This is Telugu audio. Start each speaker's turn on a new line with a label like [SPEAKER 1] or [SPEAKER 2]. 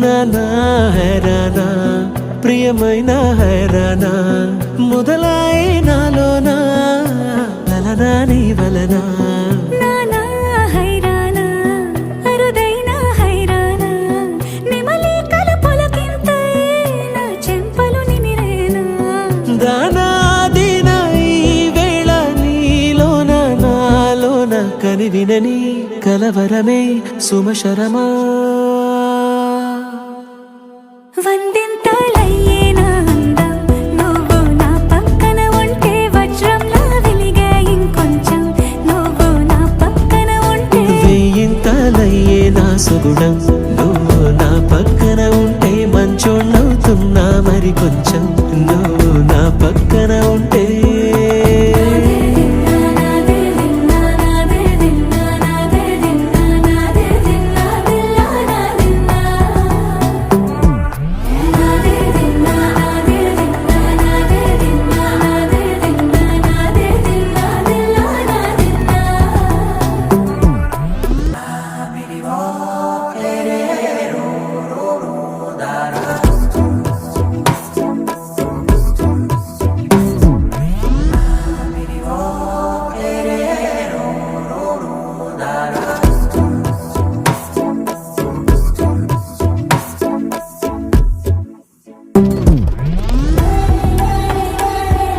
[SPEAKER 1] నానా హైరానా ప్రియమైన హైరానా మొదలాయి నాలోనా లలనా నీ వలనా కని వినని కలవరమే సుమశరమా
[SPEAKER 2] వందింతలయ్యేనా అందం నువ్వు నా పక్కన ఉంటే వజ్రంలా వెలిగే ఇంకొంచెం నువ్వు నా పక్కన ఉంటే
[SPEAKER 1] వేయింతలయ్యేనా సుగుణం